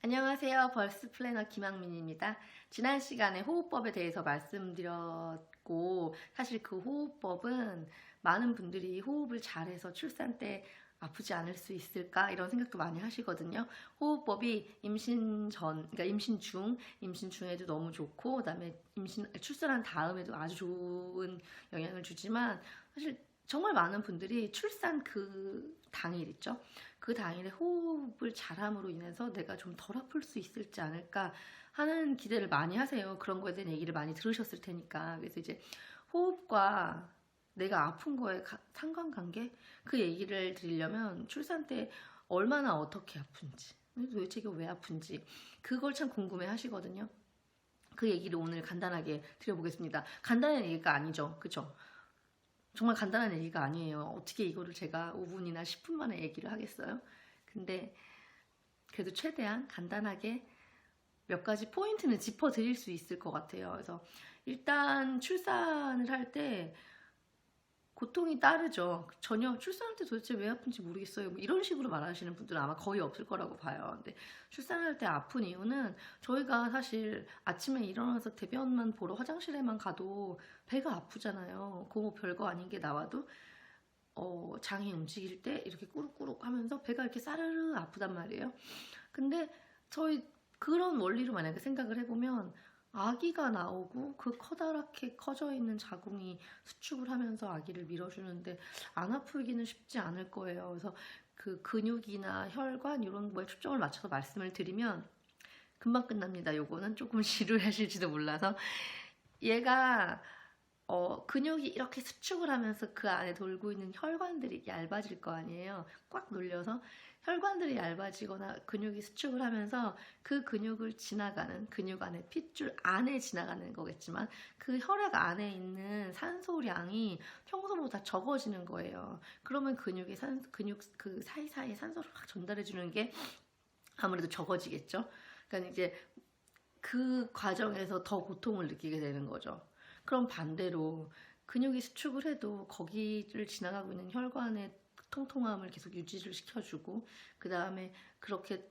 안녕하세요. 벌스 플래너 김학민입니다. 지난 시간에 호흡법에 대해서 말씀드렸고, 사실 그 호흡법은 많은 분들이 호흡을 잘해서 출산 때 아프지 않을 수 있을까 이런 생각도 많이 하시거든요. 호흡법이 임신 전, 그러니까 임신 중, 임신 중에도 너무 좋고, 그다음에 출산한 다음에도 아주 좋은 영향을 주지만, 사실 정말 많은 분들이 출산 그 당일 있죠. 그 당일에 호흡을 잘함으로 인해서 내가 좀 덜 아플 수 있을지 않을까 하는 기대를 많이 하세요. 그런 거에 대한 얘기를 많이 들으셨을 테니까. 그래서 이제 호흡과 내가 아픈 거에 상관관계? 그 얘기를 드리려면 출산 때 얼마나 어떻게 아픈지, 도대체 이게 왜 아픈지 그걸 참 궁금해 하시거든요. 그 얘기를 오늘 간단하게 드려보겠습니다. 간단한 얘기가 아니죠. 그쵸? 정말 간단한 얘기가 아니에요. 어떻게 이거를 제가 5분이나 10분 만에 얘기를 하겠어요? 근데 그래도 최대한 간단하게 몇 가지 포인트는 짚어드릴 수 있을 것 같아요. 그래서 일단 출산을 할 때 고통이 따르죠. 전혀 출산할 때 도대체 왜 아픈지 모르겠어요. 뭐 이런 식으로 말하시는 분들은 아마 거의 없을 거라고 봐요. 근데 출산할 때 아픈 이유는 저희가 사실 아침에 일어나서 대변만 보러 화장실에만 가도 배가 아프잖아요. 그거 별거 아닌 게 나와도 장이 움직일 때 이렇게 꾸룩꾸룩 하면서 배가 이렇게 싸르르 아프단 말이에요. 근데 저희 그런 원리로 만약에 생각을 해보면 아기가 나오고 그 커다랗게 커져 있는 자궁이 수축을 하면서 아기를 밀어주는데 안 아프기는 쉽지 않을 거예요. 그래서 그 근육이나 혈관 이런 거에 초점을 맞춰서 말씀을 드리면 금방 끝납니다. 요거는 조금 지루하실지도 몰라서 얘가 근육이 이렇게 수축을 하면서 그 안에 돌고 있는 혈관들이 얇아질 거 아니에요. 꽉 눌려서 혈관들이 얇아지거나 근육이 수축을 하면서 그 근육을 지나가는 근육 안에 핏줄 안에 지나가는 거겠지만 그 혈액 안에 있는 산소량이 평소보다 적어지는 거예요. 그러면 근육 그 사이사이에 산소를 확 전달해 주는 게 아무래도 적어지겠죠. 그러니까 이제 그 과정에서 더 고통을 느끼게 되는 거죠. 그럼 반대로 근육이 수축을 해도 거기를 지나가고 있는 혈관의 통통함을 계속 유지를 시켜주고 그 다음에 그렇게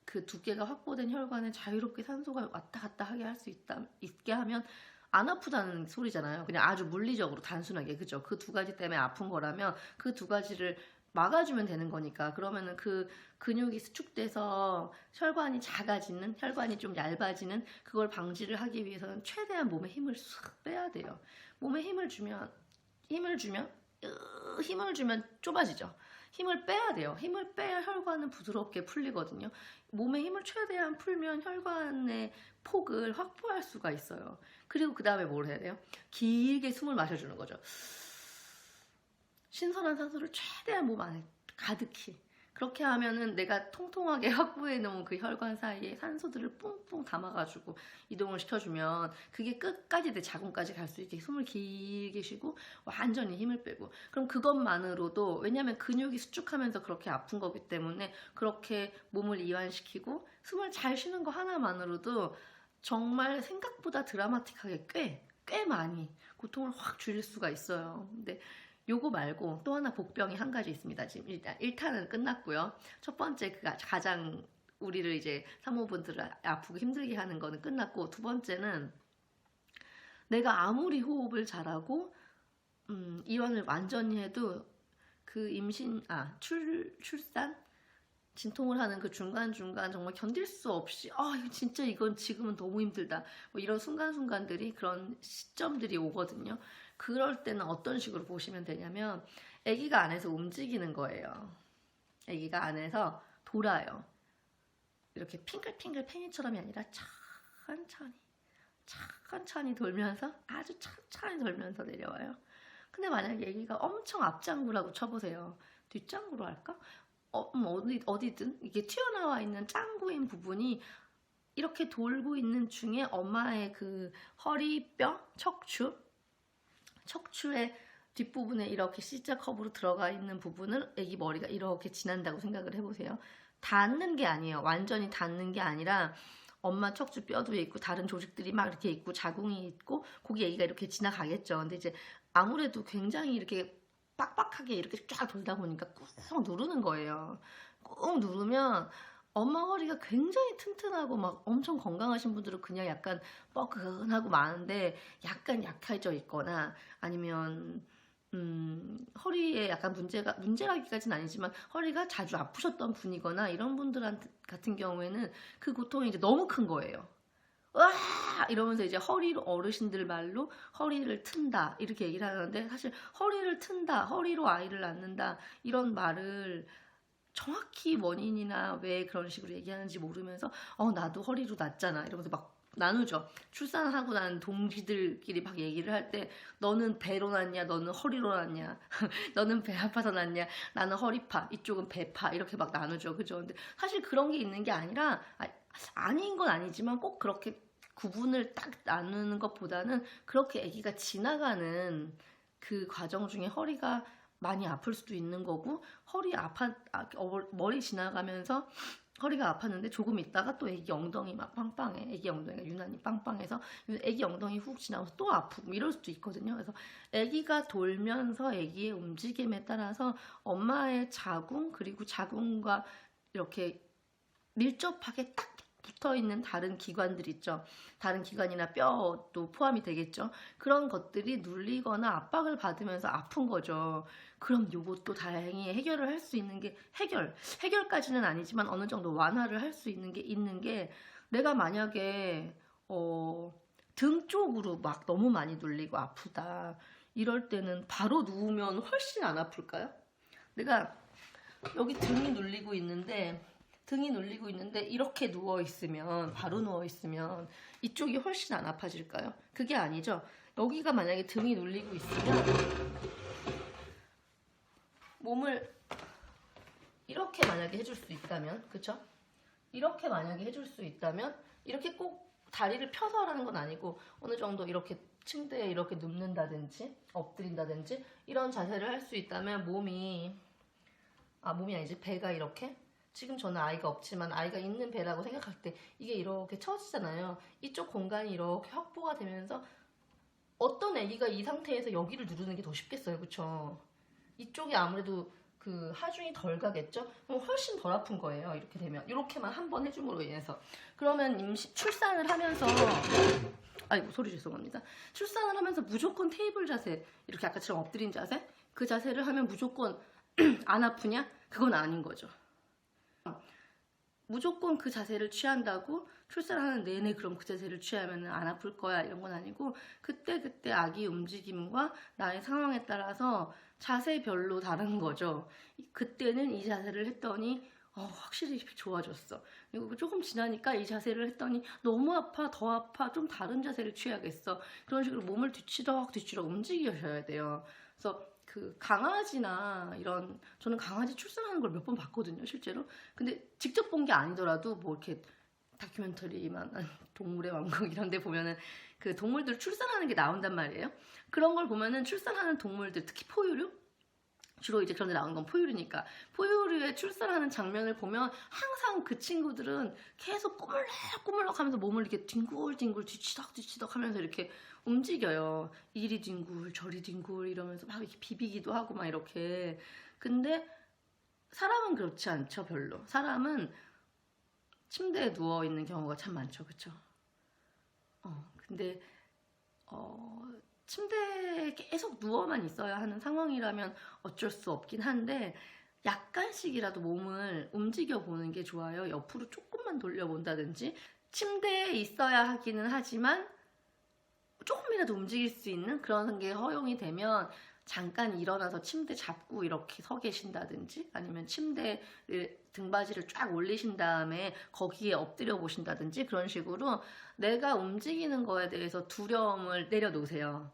그 두께가 확보된 혈관에 자유롭게 산소가 왔다 갔다 하게 할 수 있게 하면 안 아프다는 소리잖아요. 그냥 아주 물리적으로 단순하게. 그죠? 그 두 가지 때문에 아픈 거라면 그 두 가지를 막아주면 되는 거니까. 그러면은 그 근육이 수축돼서 혈관이 작아지는, 혈관이 좀 얇아지는 그걸 방지를 하기 위해서는 최대한 몸에 힘을 쑥 빼야 돼요. 몸에 힘을 주면 좁아지죠. 힘을 빼야 돼요. 힘을 빼야 혈관은 부드럽게 풀리거든요. 몸에 힘을 최대한 풀면 혈관의 폭을 확보할 수가 있어요. 그리고 그 다음에 뭘 해야 돼요? 길게 숨을 마셔주는 거죠. 신선한 산소를 최대한 몸 안에 가득히. 그렇게 하면은 내가 통통하게 확보해 놓은 그 혈관 사이에 산소들을 뿡뿡 담아가지고 이동을 시켜주면 그게 끝까지 내 자궁까지 갈 수 있게 숨을 길게 쉬고 완전히 힘을 빼고. 그럼 그것만으로도, 왜냐면 근육이 수축하면서 그렇게 아픈 거기 때문에 그렇게 몸을 이완시키고 숨을 잘 쉬는 거 하나만으로도 정말 생각보다 드라마틱하게 꽤 많이 고통을 확 줄일 수가 있어요. 근데 요거 말고 또 하나 복병이 한 가지 있습니다. 지금 일단 1탄은 끝났고요. 첫 번째 그 가장 우리를 이제 산모분들을 아프고 힘들게 하는 거는 끝났고, 두 번째는 내가 아무리 호흡을 잘하고 이완을 완전히 해도 그 출산 진통을 하는 그 중간중간 정말 견딜 수 없이 이거 진짜 이건 지금은 너무 힘들다 뭐 이런 순간순간들이, 그런 시점들이 오거든요. 그럴 때는 어떤 식으로 보시면 되냐면 아기가 안에서 움직이는 거예요. 아기가 안에서 돌아요. 이렇게 핑글핑글 팽이처럼이 아니라 천천히 돌면서, 아주 천천히 돌면서 내려와요. 근데 만약에 아기가 엄청 앞장구라고 쳐보세요. 뒷장구로 할까? 어디든 이게 튀어나와 있는 짱구인 부분이 이렇게 돌고 있는 중에 엄마의 그 허리뼈, 척추의 뒷부분에 이렇게 C자 컵으로 들어가 있는 부분을 아기 머리가 이렇게 지난다고 생각을 해보세요. 닿는 게 아니에요. 완전히 닿는 게 아니라 엄마 척추 뼈도 있고 다른 조직들이 막 이렇게 있고 자궁이 있고 거기 아기가 이렇게 지나가겠죠. 근데 이제 아무래도 굉장히 이렇게 빡빡하게 이렇게 쫙 돌다 보니까 꾹 누르는 거예요. 꾹 누르면 엄마 허리가 굉장히 튼튼하고 막 엄청 건강하신 분들은 그냥 약간 뻐근하고 많은데 약간 약해져 있거나 아니면 허리에 약간 문제라기까지는 아니지만 허리가 자주 아프셨던 분이거나 이런 분들 같은 경우에는 그 고통이 이제 너무 큰 거예요. 와 이러면서 이제 허리로 어르신들 말로 허리를 튼다 이렇게 얘기를 하는데 사실 허리를 튼다, 허리로 아이를 낳는다 이런 말을 정확히 원인이나 왜 그런 식으로 얘기하는지 모르면서 나도 허리로 낳잖아 이러면서 막 나누죠. 출산하고 난 동지들끼리 막 얘기를 할 때 너는 배로 낳냐 너는 허리로 낳냐 너는 배 아파서 낳냐 나는 허리파 이쪽은 배파 이렇게 막 나누죠. 그죠? 근데 사실 그런 게 있는 게 아니라 아닌 건 아니지만 꼭 그렇게 구분을 딱 나누는 것보다는 그렇게 아기가 지나가는 그 과정 중에 허리가 많이 아플 수도 있는 거고 머리 지나가면서 허리가 아팠는데 조금 있다가 또 애기 엉덩이 막 빵빵해. 애기 엉덩이가 유난히 빵빵해서 애기 엉덩이 훅 지나가서 또 아프고 이럴 수도 있거든요. 그래서 애기가 돌면서 애기의 움직임에 따라서 엄마의 자궁 그리고 자궁과 이렇게 밀접하게 딱 붙어 있는 다른 기관들 있죠. 다른 기관이나 뼈도 포함이 되겠죠. 그런 것들이 눌리거나 압박을 받으면서 아픈 거죠. 그럼 요것도 다행히 해결을 할 수 있는 게 해결까지는 아니지만 어느 정도 완화를 할 수 있는 게 내가 만약에 등 쪽으로 막 너무 많이 눌리고 아프다 이럴 때는 바로 누우면 훨씬 안 아플까요? 내가 여기 등이 눌리고 있는데 이렇게 누워있으면 바로 누워있으면 이쪽이 훨씬 안 아파질까요? 그게 아니죠. 여기가 만약에 등이 눌리고 있으면 몸을 이렇게 만약에 해줄 수 있다면 그쵸? 이렇게 만약에 해줄 수 있다면 이렇게 꼭 다리를 펴서 하라는 건 아니고 어느 정도 이렇게 침대에 이렇게 눕는다든지 엎드린다든지 이런 자세를 할 수 있다면 몸이 아니지 배가 이렇게 지금 저는 아이가 없지만 아이가 있는 배라고 생각할 때 이게 이렇게 처지잖아요. 이쪽 공간이 이렇게 확보가 되면서 어떤 아기가 이 상태에서 여기를 누르는 게 더 쉽겠어요. 그쵸? 이쪽이 아무래도 그 하중이 덜 가겠죠? 그럼 훨씬 덜 아픈 거예요. 이렇게 되면 이렇게만 한 번 해줌으로 인해서 그러면 출산을 하면서 아이고 소리 죄송합니다. 출산을 하면서 무조건 테이블 자세 이렇게 아까처럼 엎드린 자세 그 자세를 하면 무조건 안 아프냐? 그건 아닌 거죠. 무조건 그 자세를 취한다고 출산하는 내내 그럼 그 자세를 취하면 안 아플 거야 이런 건 아니고 그때 아기 움직임과 나의 상황에 따라서 자세별로 다른 거죠. 그때는 이 자세를 했더니 확실히 좋아졌어. 그리고 조금 지나니까 이 자세를 했더니 너무 아파 더 아파 좀 다른 자세를 취해야겠어. 그런 식으로 몸을 뒤치덕 움직이셔야 돼요. 그래서 그 강아지나 이런 저는 강아지 출산하는 걸 몇 번 봤거든요 실제로. 근데 직접 본 게 아니더라도 뭐 이렇게 다큐멘터리만 동물의 왕국 이런 데 보면은 그 동물들 출산하는 게 나온단 말이에요. 그런 걸 보면은 출산하는 동물들 특히 포유류 주로 이제 그런 데 나오는 건 포유류니까 포유류의 출산하는 장면을 보면 항상 그 친구들은 계속 꼬물럭꼬물럭 하면서 몸을 이렇게 뒹굴뒹굴 뒤치덕 하면서 이렇게 움직여요. 이리 뒹굴 저리 뒹굴 이러면서 막 이렇게 비비기도 하고 막 이렇게. 근데 사람은 그렇지 않죠. 별로. 사람은 침대에 누워있는 경우가 참 많죠. 그쵸? 근데 침대에 계속 누워만 있어야 하는 상황이라면 어쩔 수 없긴 한데 약간씩이라도 몸을 움직여 보는 게 좋아요. 옆으로 조금만 돌려본다든지 침대에 있어야 하기는 하지만 조금이라도 움직일 수 있는 그런 게 허용이 되면 잠깐 일어나서 침대 잡고 이렇게 서 계신다든지 아니면 침대를 등받이를 쫙 올리신 다음에 거기에 엎드려 보신다든지 그런 식으로 내가 움직이는 거에 대해서 두려움을 내려놓으세요.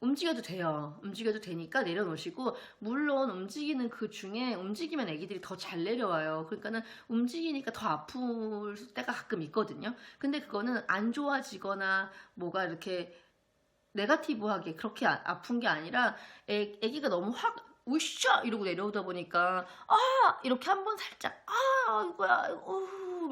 움직여도 돼요. 움직여도 되니까 내려놓으시고 물론 움직이는 그 중에 움직이면 애기들이 더 잘 내려와요. 그러니까는 움직이니까 더 아플 때가 가끔 있거든요. 근데 그거는 안 좋아지거나 뭐가 이렇게 네거티브하게 그렇게 아픈 게 아니라 애기가 너무 확 으쌰 이러고 내려오다 보니까 이렇게 한번 살짝 이거야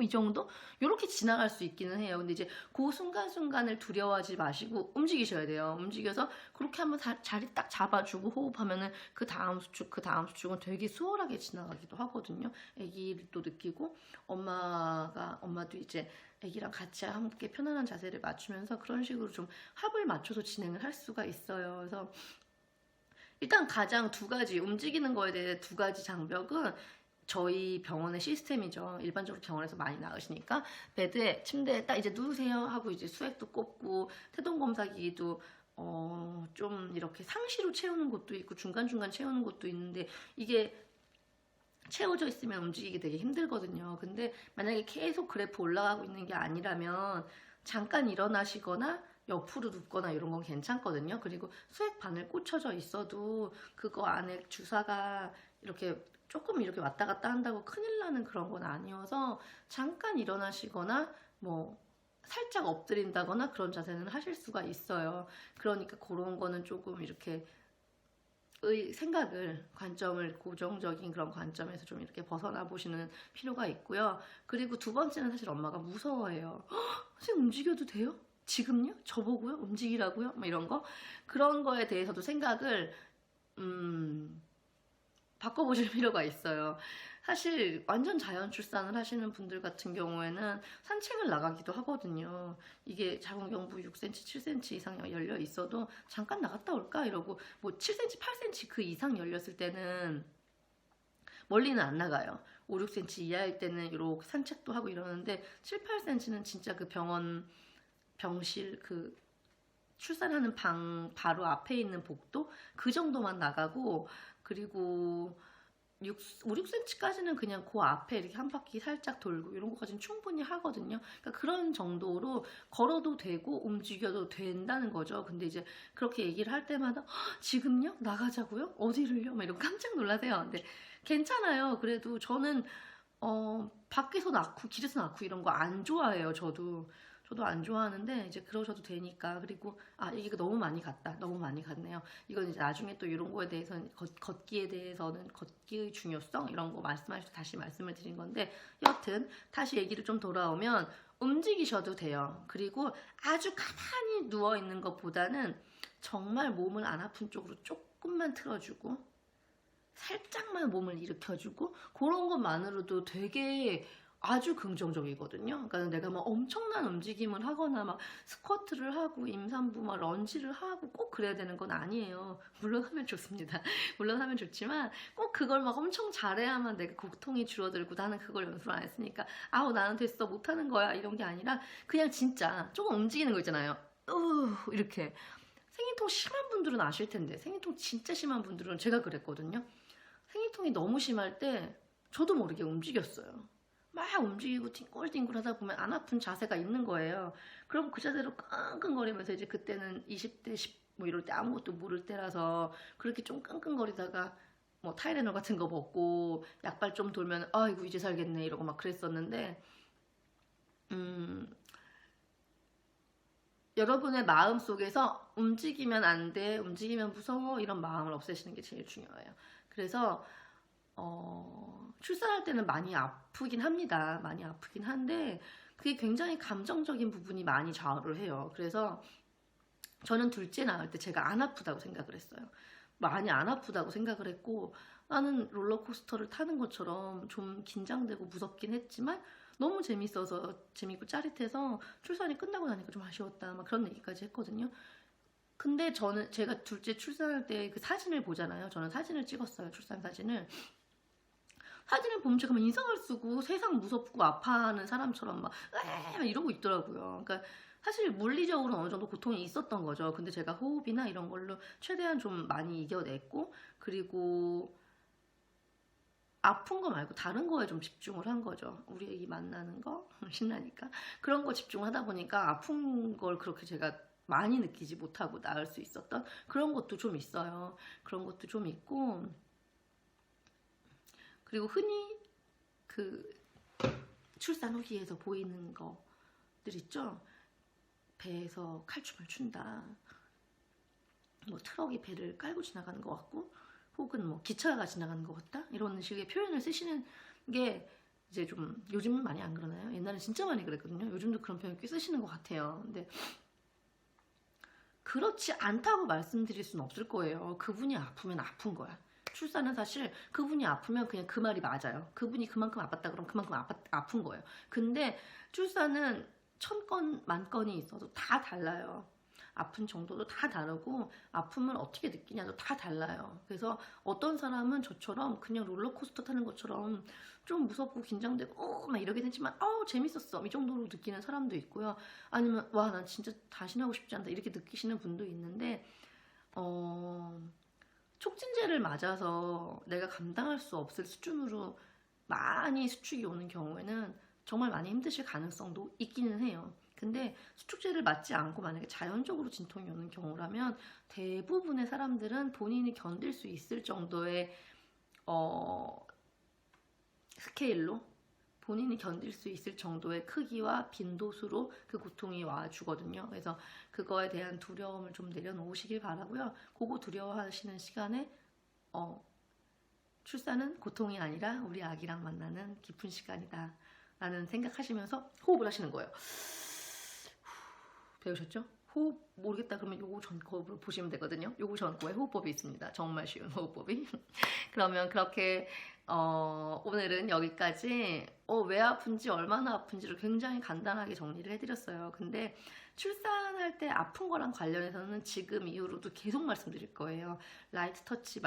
이 정도? 이렇게 지나갈 수 있기는 해요. 근데 이제 그 순간순간을 두려워하지 마시고 움직이셔야 돼요. 움직여서 그렇게 한번 자리 딱 잡아주고 호흡하면은 그 다음 수축, 그 다음 수축은 되게 수월하게 지나가기도 하거든요. 아기도 느끼고 엄마도 이제 아기랑 같이 함께 편안한 자세를 맞추면서 그런 식으로 좀 합을 맞춰서 진행을 할 수가 있어요. 그래서 일단 가장 두 가지 움직이는 거에 대해 두 가지 장벽은 저희 병원의 시스템이죠. 일반적으로 병원에서 많이 나으시니까 베드에 침대에 딱 이제 누우세요 하고 이제 수액도 꽂고 태동 검사기도 좀 이렇게 상시로 채우는 곳도 있고 중간중간 채우는 곳도 있는데 이게 채워져 있으면 움직이기 되게 힘들거든요. 근데 만약에 계속 그래프 올라가고 있는 게 아니라면 잠깐 일어나시거나 옆으로 눕거나 이런 건 괜찮거든요. 그리고 수액 바늘 꽂혀져 있어도 그거 안에 주사가 이렇게 조금 이렇게 왔다 갔다 한다고 큰일 나는 그런 건 아니어서 잠깐 일어나시거나 뭐 살짝 엎드린다거나 그런 자세는 하실 수가 있어요. 그러니까 그런 거는 조금 이렇게 생각을, 관점을 고정적인 그런 관점에서 좀 이렇게 벗어나 보시는 필요가 있고요. 그리고 두 번째는 사실 엄마가 무서워해요. 선생님 움직여도 돼요? 지금요? 저보고요? 움직이라고요? 뭐 이런 거? 그런 거에 대해서도 생각을 바꿔보실 필요가 있어요. 사실 완전 자연 출산을 하시는 분들 같은 경우에는 산책을 나가기도 하거든요. 이게 자궁경부 6cm, 7cm 이상 열려 있어도 잠깐 나갔다 올까 이러고 뭐 7cm, 8cm 그 이상 열렸을 때는 멀리는 안 나가요. 5, 6cm 이하일 때는 이렇게 산책도 하고 이러는데 7, 8cm는 진짜 그 병실 그 출산하는 방 바로 앞에 있는 복도 그 정도만 나가고 그리고 5, 6cm까지는 그냥 그 앞에 이렇게 한 바퀴 살짝 돌고 이런 것까지는 충분히 하거든요. 그러니까 그런 정도로 걸어도 되고 움직여도 된다는 거죠. 근데 이제 그렇게 얘기를 할 때마다 지금요? 나가자고요? 어디를요? 막 이러고 깜짝 놀라세요. 근데 괜찮아요. 그래도 저는 밖에서 낳고 길에서 낳고 이런 거 안 좋아해요. 저도 안 좋아하는데 이제 그러셔도 되니까. 그리고 얘기가 너무 많이 갔다. 너무 많이 갔네요. 이건 이제 나중에 또 이런 거에 대해서는 걷기에 대해서는 걷기의 중요성 이런 거 말씀하셔서 다시 말씀을 드린 건데 여튼 다시 얘기를 좀 돌아오면 움직이셔도 돼요. 그리고 아주 가만히 누워 있는 것보다는 정말 몸을 안 아픈 쪽으로 조금만 틀어주고 살짝만 몸을 일으켜주고 그런 것만으로도 되게 아주 긍정적이거든요. 그러니까 내가 막 엄청난 움직임을 하거나 막 스쿼트를 하고 임산부 막 런지를 하고 꼭 그래야 되는 건 아니에요. 물론 하면 좋습니다. 물론 하면 좋지만 꼭 그걸 막 엄청 잘해야만 내가 고통이 줄어들고 나는 그걸 연습을 안 했으니까 나는 됐어 못하는 거야 이런 게 아니라 그냥 진짜 조금 움직이는 거 있잖아요. 이렇게 생리통 심한 분들은 아실 텐데 생리통 진짜 심한 분들은 제가 그랬거든요. 생리통이 너무 심할 때 저도 모르게 움직였어요. 막 움직이고 뒹굴뒹굴 하다 보면 안 아픈 자세가 있는 거예요. 그럼 그 자세로 끙끙거리면서 이제 그때는 20대 10 뭐 이럴 때 아무것도 모를 때라서 그렇게 좀 끙끙거리다가 뭐 타이레놀 같은 거 먹고 약발 좀 돌면 아이고 이제 살겠네 이러고 막 그랬었는데 여러분의 마음 속에서 움직이면 안 돼, 움직이면 무서워 이런 마음을 없애시는 게 제일 중요해요. 그래서 출산할 때는 많이 아프긴 합니다. 많이 아프긴 한데 그게 굉장히 감정적인 부분이 많이 좌우를 해요. 그래서 저는 둘째 낳을 때 제가 안 아프다고 생각을 했어요. 많이 안 아프다고 생각을 했고 나는 롤러코스터를 타는 것처럼 좀 긴장되고 무섭긴 했지만 너무 재밌어서 재밌고 짜릿해서 출산이 끝나고 나니까 좀 아쉬웠다 막 그런 얘기까지 했거든요. 근데 제가 둘째 출산할 때 그 사진을 보잖아요. 저는 사진을 찍었어요. 출산 사진을 보면 제가 막 인상을 쓰고 세상 무섭고 아파하는 사람처럼 막 이러고 있더라고요. 그러니까 사실 물리적으로 어느 정도 고통이 있었던 거죠. 근데 제가 호흡이나 이런 걸로 최대한 좀 많이 이겨냈고 그리고 아픈 거 말고 다른 거에 좀 집중을 한 거죠. 우리 애기 만나는 거 신나니까 그런 거 집중하다 보니까 아픈 걸 그렇게 제가 많이 느끼지 못하고 나을 수 있었던 그런 것도 좀 있어요. 그런 것도 좀 있고 그리고 흔히 그 출산 후기에서 보이는 것들 있죠. 배에서 칼춤을 춘다. 뭐 트럭이 배를 깔고 지나가는 것 같고 혹은 뭐 기차가 지나가는 것 같다. 이런 식의 표현을 쓰시는 게 이제 좀 요즘은 많이 안 그러나요? 옛날엔 진짜 많이 그랬거든요. 요즘도 그런 표현 꽤 쓰시는 것 같아요. 근데 그렇지 않다고 말씀드릴 수는 없을 거예요. 그분이 아프면 아픈 거야. 출산은 사실 그분이 아프면 그냥 그 말이 맞아요. 그분이 그만큼 아팠다 그러면 그만큼 아픈 거예요. 근데 출산은 1000건, 10,000건이 있어도 다 달라요. 아픈 정도도 다 다르고 아픔을 어떻게 느끼냐도 다 달라요. 그래서 어떤 사람은 저처럼 그냥 롤러코스터 타는 것처럼 좀 무섭고 긴장되고 막 이러게 되지만 재밌었어 이 정도로 느끼는 사람도 있고요. 아니면 와 난 진짜 다시 하고 싶지 않다 이렇게 느끼시는 분도 있는데 촉진제를 맞아서 내가 감당할 수 없을 수준으로 많이 수축이 오는 경우에는 정말 많이 힘드실 가능성도 있기는 해요. 근데 수축제를 맞지 않고 만약에 자연적으로 진통이 오는 경우라면 대부분의 사람들은 본인이 견딜 수 있을 정도의 스케일로 본인이 견딜 수 있을 정도의 크기와 빈도수로 그 고통이 와주거든요. 그래서 그거에 대한 두려움을 좀 내려놓으시길 바라고요. 그거 두려워하시는 시간에 출산은 고통이 아니라 우리 아기랑 만나는 깊은 시간이다 라는 생각하시면서 호흡을 하시는 거예요. 배우셨죠? 호흡 모르겠다 그러면 요거 전법으로 보시면 되거든요. 요거 전법에 호흡법이 있습니다. 정말 쉬운 호흡법이. 그러면 그렇게 오늘은 여기까지 왜 아픈지 얼마나 아픈지를 굉장히 간단하게 정리를 해드렸어요. 근데 출산할 때 아픈 거랑 관련해서는 지금 이후로도 계속 말씀드릴 거예요. 라이트 터치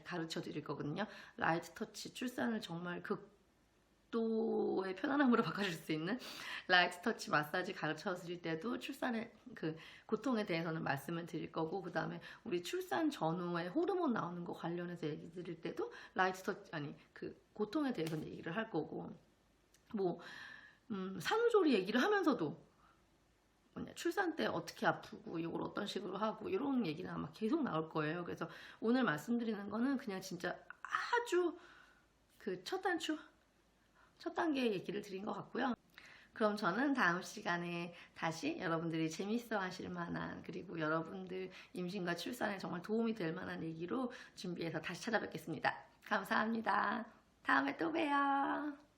가르쳐 드릴 거거든요. 라이트 터치 출산을 정말 극도의 편안함으로 바꿔줄 수 있는 라이트 터치 마사지 가르쳐 드릴 때도 출산의 그 고통에 대해서는 말씀을 드릴 거고, 그 다음에 우리 출산 전후에 호르몬 나오는 거 관련해서 얘기 드릴 때도 라이트 터치 그 고통에 대해서는 얘기를 할 거고, 산후조리 얘기를 하면서도 출산 때 어떻게 아프고 이걸 어떤 식으로 하고 이런 얘기는 아마 계속 나올 거예요. 그래서 오늘 말씀드리는 거는 그냥 진짜 아주 그 첫 단계 얘기를 드린 것 같고요. 그럼 저는 다음 시간에 다시 여러분들이 재밌어 하실 만한, 그리고 여러분들 임신과 출산에 정말 도움이 될 만한 얘기로 준비해서 다시 찾아뵙겠습니다. 감사합니다. 다음에 또 봬요.